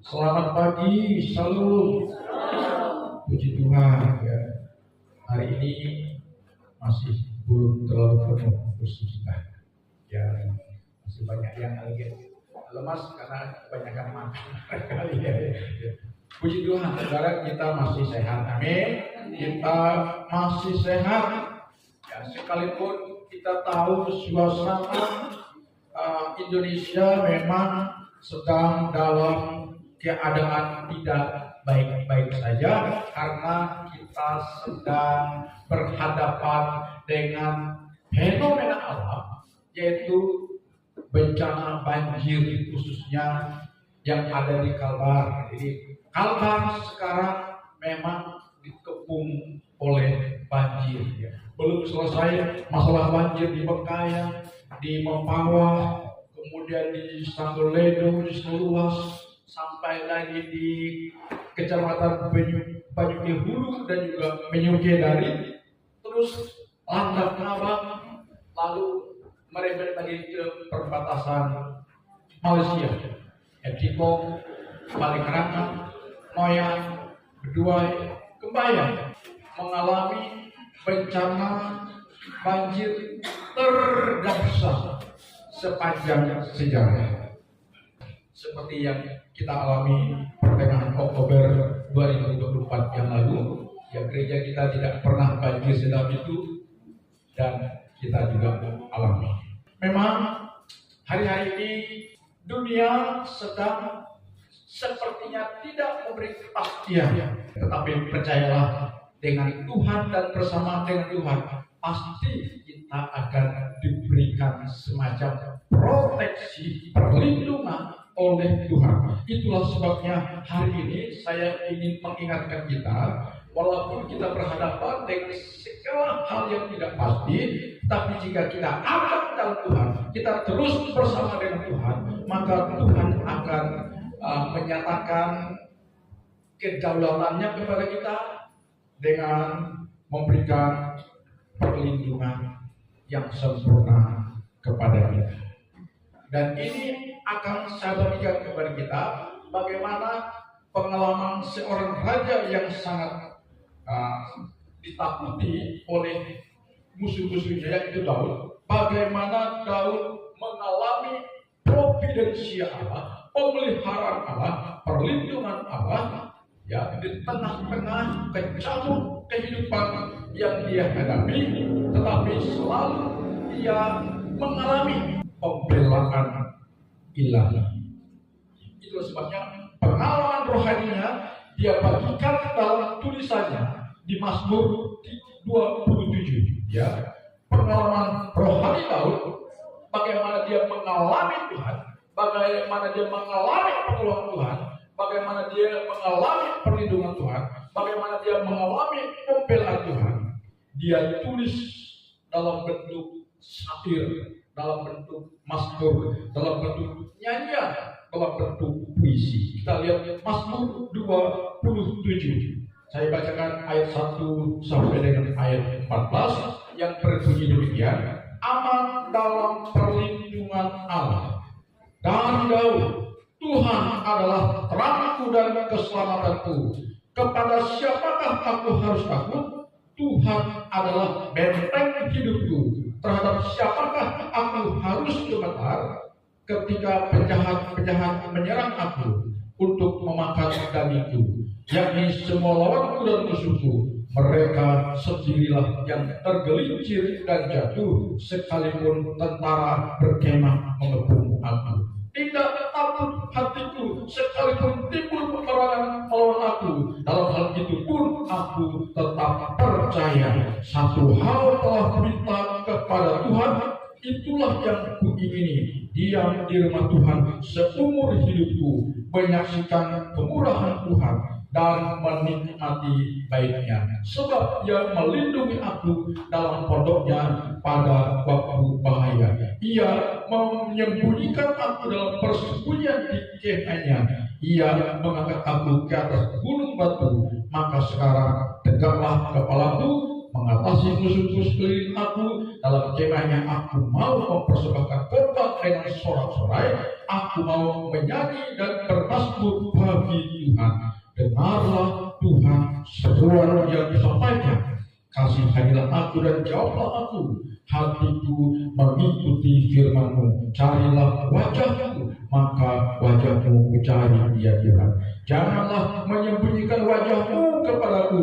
Selamat pagi, shalom. Puji Tuhan ya. Hari ini masih belum terlalu penuh kursi kita. Ya, masih banyak yang agak lemas karena kebanyakan makan kali ya. Puji Tuhan, saudara, kita masih sehat. Amin. Kita masih sehat. Ya, sekalipun kita tahu suasana Indonesia memang sedang dalam keadaan tidak baik-baik saja karena kita sedang berhadapan dengan fenomena alam, yaitu bencana banjir khususnya yang ada di Kalbar. Jadi Kalbar sekarang memang dikepung oleh banjir ya. Belum selesai masalah banjir di Bengkayang, di Mempawah, kemudian di Samboledo, di Seluas, sampai lagi di Kecamatan Banyuke Hulu dan juga Menyuke Dari, terus Landap Ngabang, lalu merembet lagi ke perbatasan Malaysia, Etikong, Balikarangka, Noyan, Beduai, Kembayang mengalami bencana banjir terdahsyat sepanjang sejarah. Seperti yang kita alami pertengahan Oktober 2024 yang lalu, ya, gereja kita tidak pernah banjir sedalam itu dan kita juga alami. Memang hari-hari ini dunia sedang sepertinya tidak memberi kepastian, tetapi percayalah, dengan Tuhan dan bersama dengan Tuhan pasti kita akan diberikan semacam proteksi, perlindungan oleh Tuhan. Itulah sebabnya hari ini saya ingin mengingatkan kita, walaupun kita berhadapan dengan segala hal yang tidak pasti, tapi jika kita aman dalam Tuhan, kita terus bersama dengan Tuhan, maka Tuhan akan menyatakan kedaulatannya kepada kita dengan memberikan perlindungan yang sempurna kepada kita. Dan ini akan saya bagikan kepada kita bagaimana pengalaman seorang raja yang sangat ditakuti oleh musuh-musuhnya, yaitu Daud. Bagaimana Daud mengalami providensia Allah, pemeliharaan Allah, perlindungan Allah, ya, di tengah-tengah kecamuk kehidupan yang dia hadapi, tetapi selalu dia mengalami pembelaan ilahi. Itu sebabnya pengalaman rohaninya dia bagikan dalam tulisannya di Mazmur 27. Ya, pengalaman rohani Daud, bagaimana dia mengalami Tuhan, bagaimana dia mengalami pertolongan Tuhan, bagaimana dia mengalami perlindungan Tuhan, bagaimana dia mengalami pembelaan Tuhan. Dia tulis dalam bentuk syair, dalam bentuk mazmur, dalam bentuk nyanyian, dalam bentuk puisi. Kita lihat Mazmur 27. Saya bacakan ayat 1 sampai dengan ayat 14 yang berbunyi demikian. Aman dalam perlindungan Allah. Dan Daud, Tuhan adalah terangku dan keselamatanku. Kepada siapakah aku harus takut? Tuhan adalah benteng hidupku. Terhadap siapakah aku harus gemetar ketika penjahat-penjahat menyerang aku untuk memakan dagingku, yakni semua lawanku dan musuhku. Mereka sendirilah yang tergelincir dan jatuh, sekalipun tentara berkemah mengepung aku. Tidak takut hatiku sekalipun timbul peperangan melawan aku. Dalam hal itu pun aku tetap percaya. Satu hal telah kuminta kepada Tuhan, itulah yang kuingini, diam di rumah Tuhan seumur hidupku, menyaksikan kemurahan Tuhan dan menikmati baiknya. Sebab Dia melindungi aku dalam pondoknya pada waktu bahaya. Ia menyembunyikan aku dalam persembunyian di kemahnya. Ia mengangkat aku ke atas gunung batu. Maka sekarang tegaklah kepalaku, mengatasi musuh-musuh sekeliling aku. Dalam kemahnya aku mau mempersembahkan korban dengan sorak-sorai. Aku mau menyanyi dan bermasmur bagi Tuhan. Dengarlah Tuhan seruan yang disampaikan. Kasihanilah aku dan jawablah aku. Hatiku mengikuti firman-Mu. Carilah wajah-Mu, maka wajah-Mu kucari dia Tuhan. Janganlah menyembunyikan wajah-Mu kepadaku.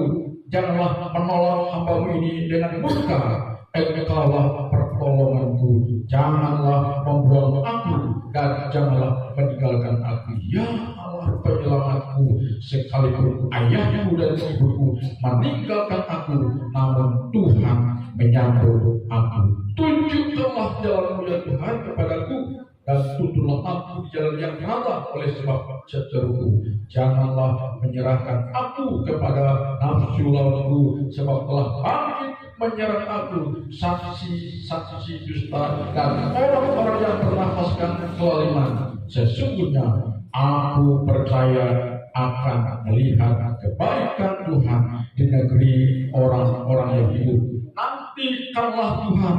Janganlah menolak hamba-Mu ini dengan murka. Engkaulah pertolonganku. Janganlah membuang aku dan janganlah meninggalkan aku. Ya Allah penyelamatku, sekalipun ayahku dan ibuku meninggalkan aku, namun Tuhan menyambut aku. Tunjukkanlah jalan-Mu ya Tuhan kepadaku, dan tuntunlah aku di jalan yang nyata oleh sebab cederuku. Janganlah menyerahkan aku kepada nafsu lawanku, sebab telah bangkit menyerang aku saksi-saksi dusta dan orang-orang yang bernafaskan kezaliman. Sesungguhnya aku percaya akan melihat kebaikan Tuhan di negeri orang-orang yang hidup. Nantikanlah Tuhan,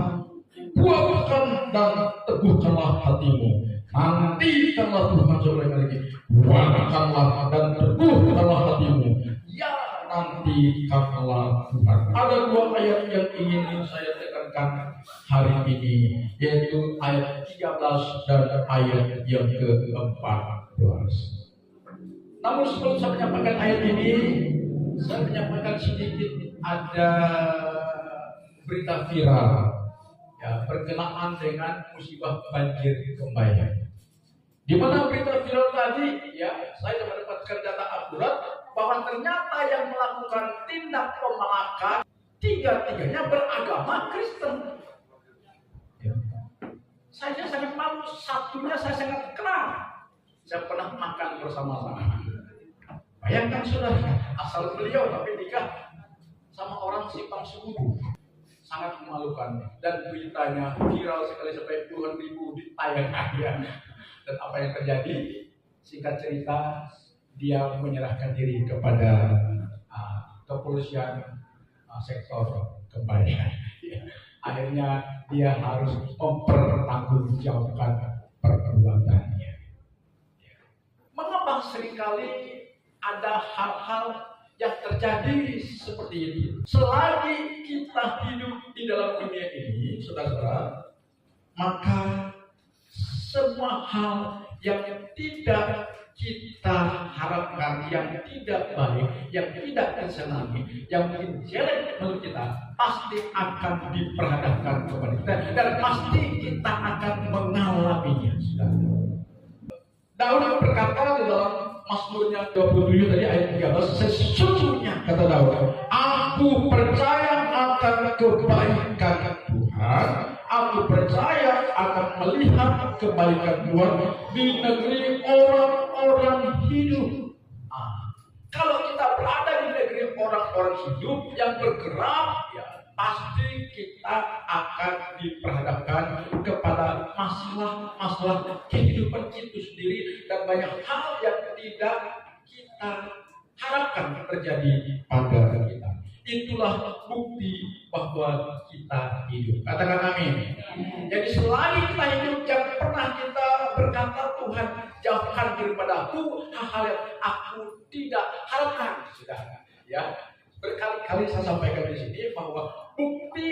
kuatkan dan teguhkanlah hatimu. Nantikanlah Tuhan, saudara lagi, kuatkanlah dan teguhkanlah hatimu. Ya, nantikanlah Tuhan. Ada dua ayat yang ingin saya tekankan hari ini, yaitu ayat 13 dan ayat yang ke-14. Namun sebelum saya menyampaikan ayat ini, saya menyampaikan sedikit ada berita viral ya, berkenaan dengan musibah banjir Kembayan. Di mana berita viral tadi, ya, saya mendapatkan data akurat bahwa ternyata yang melakukan tindak pemalakan tiga-tiganya beragama Kristen. Ya. Saya sangat malu, satunya saya sangat kenal. Saya pernah makan bersama-sama. Bayangkan saudara, asal beliau tapi nikah sama orang simpang suku. Sangat memalukan, dan beritanya viral sekali sampai puluhan ribu ditayangkan. Dan apa yang terjadi? Singkat cerita, dia menyerahkan diri kepada kepolisian sektor Kembayan. Akhirnya dia harus mempertanggungjawabkan perbuatannya. Mengapa seringkali ada hal-hal yang terjadi seperti ini? Selagi kita hidup di dalam dunia ini, saudara-saudara, maka semua hal yang tidak kita harapkan, yang tidak baik, yang tidak disenangi, yang mungkin jelek menurut kita, pasti akan diperhadapkan kepada kita dan pasti kita akan mengalaminya. Daud berkata di dalam Mazmurnya 27 tadi ayat 13, sesungguhnya kata Daud, aku percaya akan kebaikan Tuhan, aku percaya akan melihat kebaikan Tuhan di negeri orang-orang hidup. Kalau kita berada di negeri orang-orang hidup yang bergerak, ya pasti kita akan diperhadapkan kepada masalah-masalah kehidupan itu sendiri dan banyak hal yang tidak kita harapkan terjadi pada kita. Itulah bukti bahwa kita hidup. Katakan amin. Jadi selagi kita hidup, jangan pernah kita berkata, Tuhan jauhkan daripadaku hal-hal yang aku tidak harapkan. Saudara, ya berkali-kali saya sampaikan di sini bahwa bukti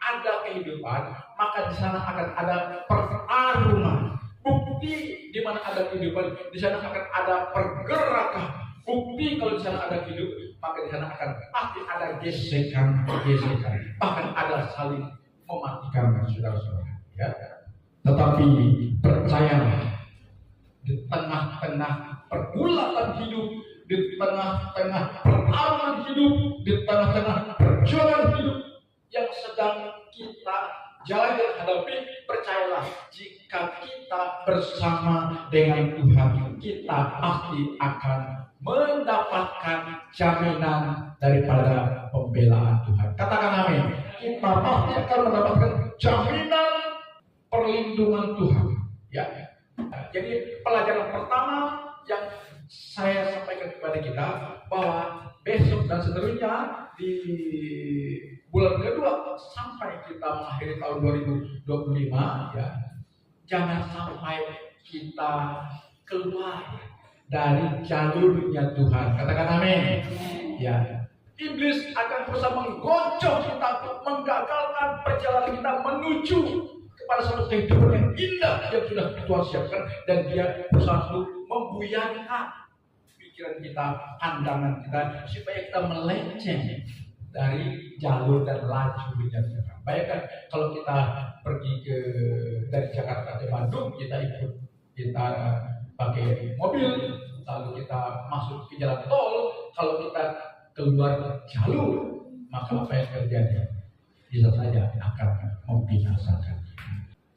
ada kehidupan, maka di sana akan ada pertarungan. Bukti di mana ada kehidupan, di sana akan ada pergerakan. Bukti kalau di sana ada hidup, maka di sana akan pasti ada gesekan, bahkan ada saling mematikan, saudara-saudara. Ya. Tetapi percayalah, di tengah-tengah pergulatan hidup, di tengah-tengah pertarungan hidup, di tengah-tengah perjuangan hidup yang sedang kita jalani dan hadapi, percayalah, jika kita bersama dengan Tuhan, kita pasti akan mendapatkan jaminan daripada pembelaan Tuhan. Katakan amin. Kita pasti akan mendapatkan jaminan perlindungan Tuhan. Ya. Jadi pelajaran pertama yang saya sampaikan kepada kita, bahwa besok dan seterusnya di bulan kedua sampai kita mengakhiri tahun 2025, ya, jangan sampai kita keluar dari jalurnya Tuhan. Katakan amin. Ya, iblis akan berusaha menggoncang kita, menggagalkan perjalanan kita menuju kepada suatu kehidupan yang indah yang sudah Tuhan siapkan, dan dia berusaha untuk membuyarkan pikiran kita, pandangan kita, supaya kita melenceng dari jalur dan lajurnya Tuhan. Bayangkan kalau kita pergi dari Jakarta ke Bandung, kita pakai mobil, lalu kita masuk ke jalan tol. Kalau kita keluar jalur, maka apa yang terjadi? Bisa saja akan membinasakan.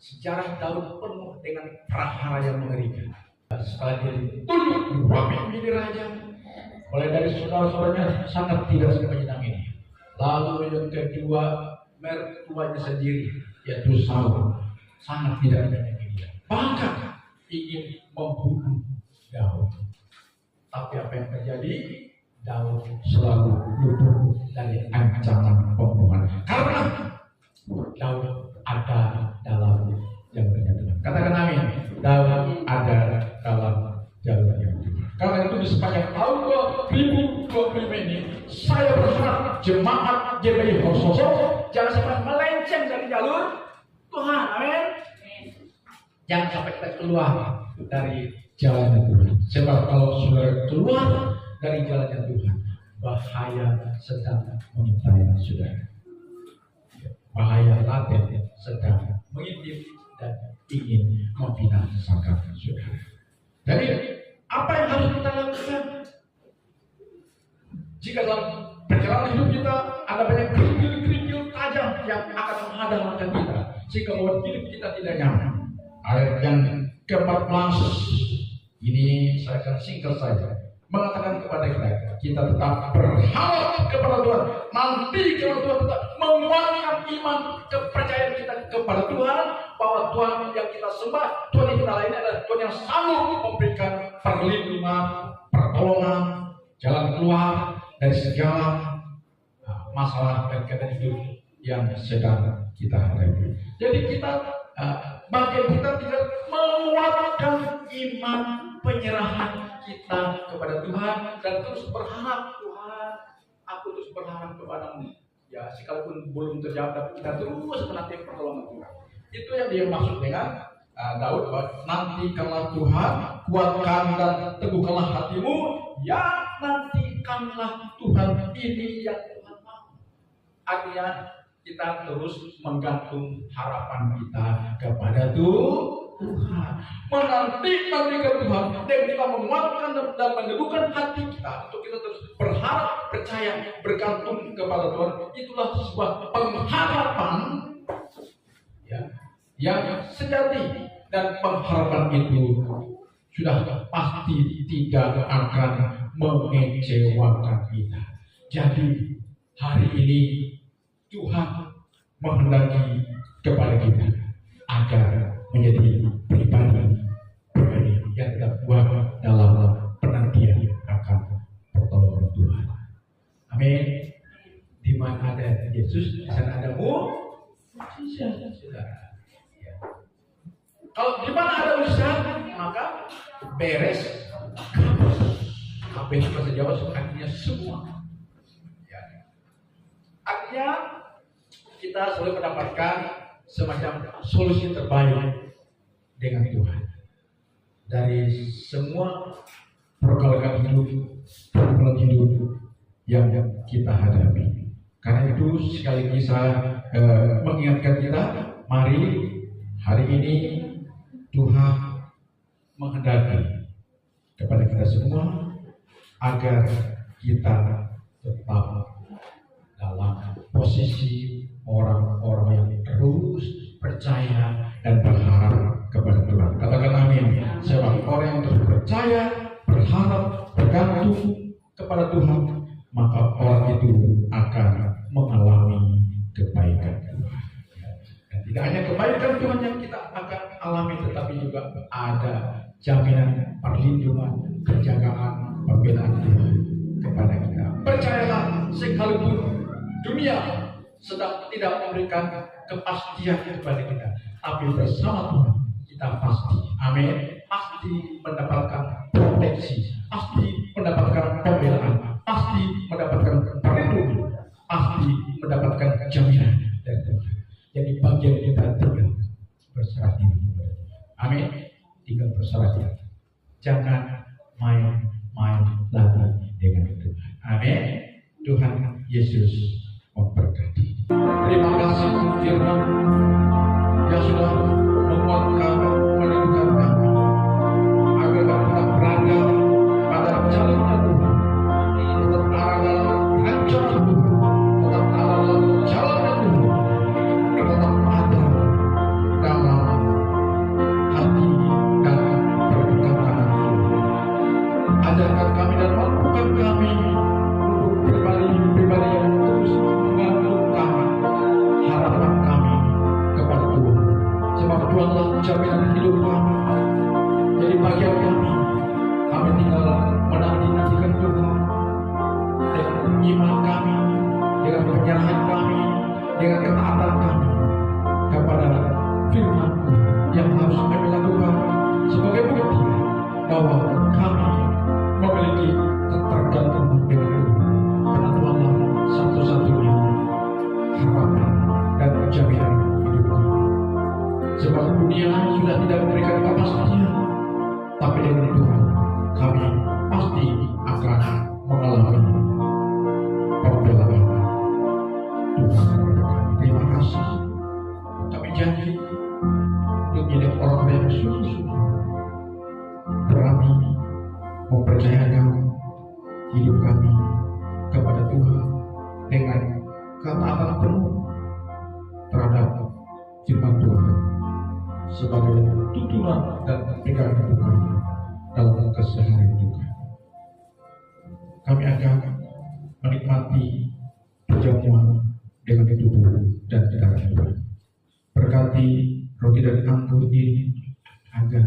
Sejarah Daud penuh dengan prahara yang mengerikan. Setelah dia ditunjuk menjadi raja, mulai dari saudara-saudaranya sangat tidak suka menyenangi. Lalu yang kedua, mertuanya sendiri, yaitu Saul, sangat tidak menyenangi dia, bahkan ingin membunuh Daud. Tapi apa yang terjadi? Daud selalu luput dari ancaman pembunuhan, karena Daud ada dalam jalurnya Tuhan. Katakan amin. Daud ada dalam jalurnya Tuhan. Karena itu di sepanjang tahun 2025 ini, saya berharap jemaat GBI Hososo jangan sampai melenceng dari jalur Tuhan. Amin. Jangan sampai kita keluar dari jalannya Tuhan. Sebab kalau saudara keluar dari jalannya Tuhan, bahaya sedang mengintai saudara. Bahaya laten sedang mengintip dan ingin membinasakan saudara. Jadi apa yang harus kita lakukan? Jika dalam perjalanan hidup kita ada banyak kerikil-kerikil tajam yang akan menghadang kita, sehingga membuat hidup kita tidak nyaman. Ayat yang ke-14 ini saya akan singkat saja, mengatakan kepada kita tetap berharap kepada Tuhan. Nanti kalau Tuhan tetap menguatkan iman kepercayaan kita kepada Tuhan, bahwa Tuhan yang kita sembah, Tuhan yang kita lainnya adalah Tuhan yang sanggup memberikan perlindungan, pertolongan, jalan keluar dari segala masalah dan keadaan hidup yang sedang kita hadapi. Jadi bagian kita tinggal menguatkan iman, penyerahan kita kepada Tuhan, dan terus berharap, Tuhan, aku terus berharap kepadamu. Ya, sekalipun belum terjawab, tapi kita terus menanti pertolongan Tuhan. Itu yang dia maksud dengan Daud, bahwa nantikanlah Tuhan, kuatkan dan teguhkanlah hatimu, ya nantikanlah Tuhan, ini yang Tuhan mau. Artinya kita terus menggantung harapan kita kepada Tuhan, menantikan Tuhan, dan kita menguatkan dan meneguhkan hati kita untuk kita terus berharap, percaya, bergantung kepada Tuhan. Itulah sebuah pengharapan yang sejati, dan pengharapan itu sudah pasti tidak akan mengecewakan kita. Jadi hari ini Tuhan menghendaki kepada kita agar menjadi pribadi yang tidak kuat dalam penantian akan pertolongan Tuhan. Amin. Di mana ada Yesus, di sana ada mujizat, saudara. Kalau di mana ada mujizat, maka beres. Habis bahasa Jawa artinya semua. Artinya kita selalu mendapatkan semacam solusi terbaik dengan Tuhan dari semua pergolakan hidup yang kita hadapi. Karena itu sekali lagi saya mengingatkan kita, mari hari ini Tuhan menghendaki kepada kita semua agar kita tetap dalam posisi orang-orang yang terus percaya dan berharap kepada Tuhan. Katakan amin. Sebab orang yang terus percaya, berharap, bergantung kepada Tuhan, maka orang itu akan mengalami kebaikan Tuhan. Dan tidak hanya kebaikan Tuhan yang kita akan alami, tetapi juga ada jaminan perlindungan, penjagaan, pembelaan Tuhan kepada kita. Percayalah, sekalipun dunia sedang tidak memberikan kepastian kepada kita, tapi bersama Tuhan kita kita pasti, amin, pasti mendapatkan proteksi, pasti mendapatkan pembelaan, pasti mendapatkan perlindungan, pasti mendapatkan jaminan dari Tuhan. Jadi bagian kita tinggal berserah diri, amin, tinggal berserah diri. Jangan main-main lagi dengan Tuhan, amin. Tuhan Yesus memberkati. Terima kasih firman yang sudah menguatkan, melindungi kami agar kami tetap berada pada jalannya Tuhan, tetap berada dalam rancangan Tuhan, tetap berada dalam jalannya Tuhan, tetap ada dalam hati dan perbuatan Tuhan. Ajarkan kami dan mampukan kami untuk pribadi-pribadi yang terus menggantungkan harapan kami kepada Tuhan. Sebab Tuhanlah jaminan hidup kami. Jadi bagian kami tinggal menanti-nantikan Tuhan dengan iman kami, dengan penyerahan kami, dengan ketaatan kami kepada firman yang harus kami lakukan sebagai bukti bahwa kami memiliki ketergantungan dengan Tuhan. Karena Tuhanlah satu-satunya harapan dan jaminan hidup kami. Sebab dunia sudah tidak memberikan kepastian, tapi dengan Tuhan kami pasti akan mengalami pembelaan Tuhan. Terima kasih. Kami janji untuk menjadi orang yang sungguh-sungguh berani mempercayakan hidup kami kepada Tuhan dengan ketaatan penuh terhadap firman Tuhan sebagai tuntunan dan pegangan Tuhan dalam keseharian Tuhan. Kami akan menikmati perjamuan dengan tubuh dan darah Tuhan. Berkati roti dan anggur ini agar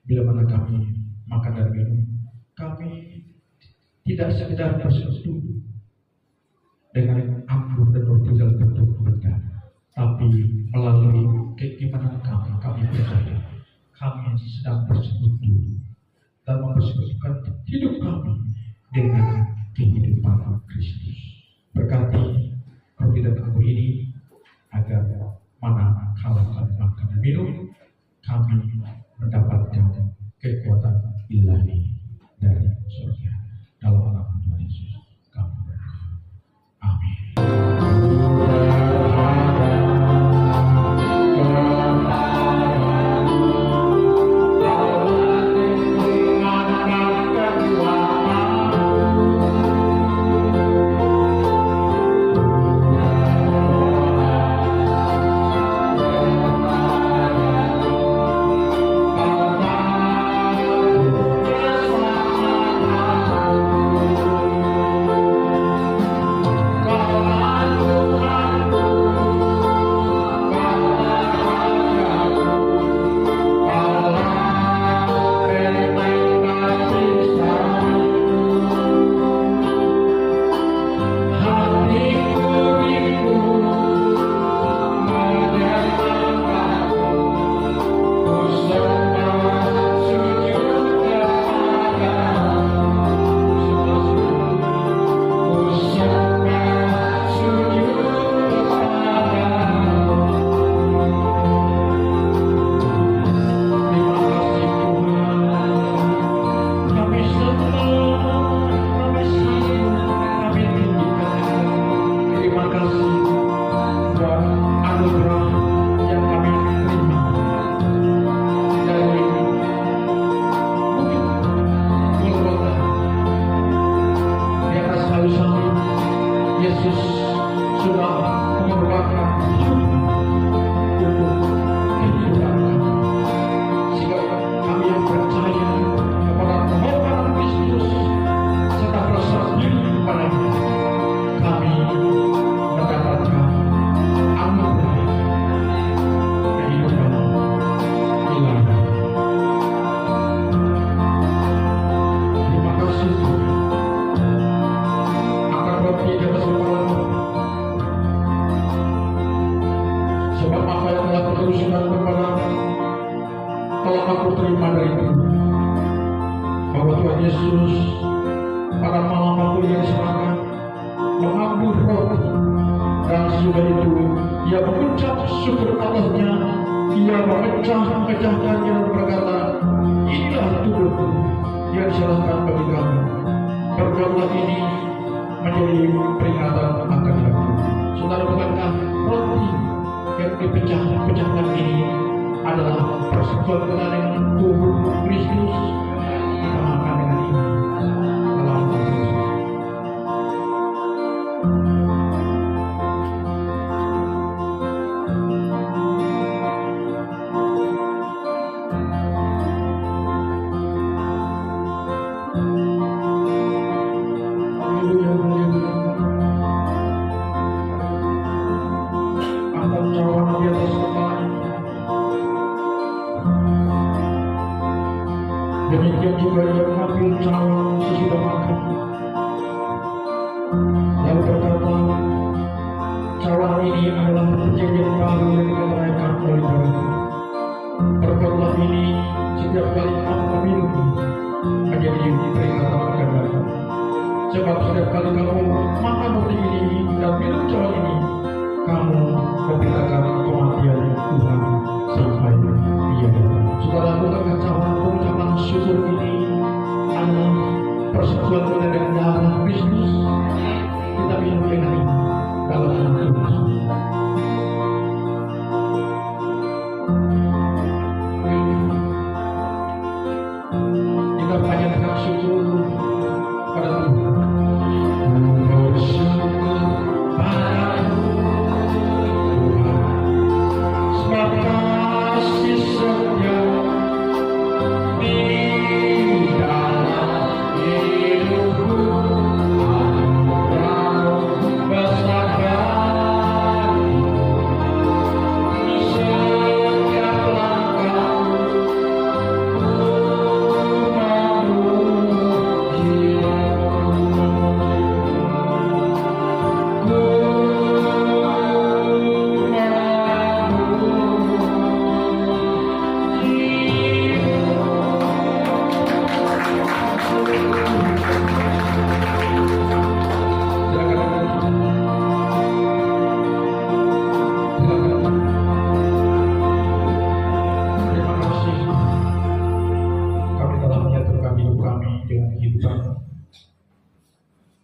bila mana kami makan dan minum, kami tidak sekedar bersetuju dengan anggur dan roti dalam bentuk benda, tapi melalui keimanan kami percaya kami sedang bersekutu dan mempersekutukan hidup kami dengan kehidupan Kristus. Berkati roti dan anggur ini agar mana kalau kami makan dan minum, kami mendapatkan kekuatan ilahi dari surga. Dalam nama Tuhan Yesus kami berdoa. Amin. aku terima dari Tuhan bahwa Tuhan Yesus pada malam waktu yang diserahkan mengambil roti, dan sudah itu ia mengucap syukur atasnya, ia memecah-mecahkannya dan berkata, inilah tubuhku yang diserahkan bagi kamu, perbuatlah ini menjadi peringatan akan aku. Saudara, bukankah roti yang dipecah-pecahkan ini adalah persekutuan kita dengan tubuh Kristus? Kita makan dengan ini dalam Kristus. Demikian juga ia mengambil cawan sesudah makan, lalu berkata, cawan ini adalah perjanjian baru yang dikatakan oleh Tuhan. Perbuatlah ini setiap kali kamu meminum menjadi peringatan akan aku. Sebab setiap kali kamu makan roti ini dan minum cawan ini, kamu memberitakan kematian Tuhan sampai Ia datang. Saudara, bukankah cawan pengucapan syukur ini adalah persekutuan kita dengan darah Kristus? Kita minum dengan ini dalam nama Tuhan. Kita panjatkan syukur pada Tuhan. Bersyukur padamu Tuhan, sebab kasih setia di dalam hidupku, anugerah besar bagi di setiap langkahku,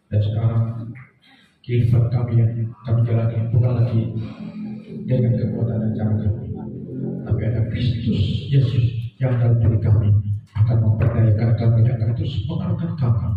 dan sekarang kehidupan kami yang kami jalani bukan lagi dengan kekuatan dan cara kami, tapi ada Kristus Yesus yang dalam diri kami akan memperdayakan kami, akan terus mengarahkan kami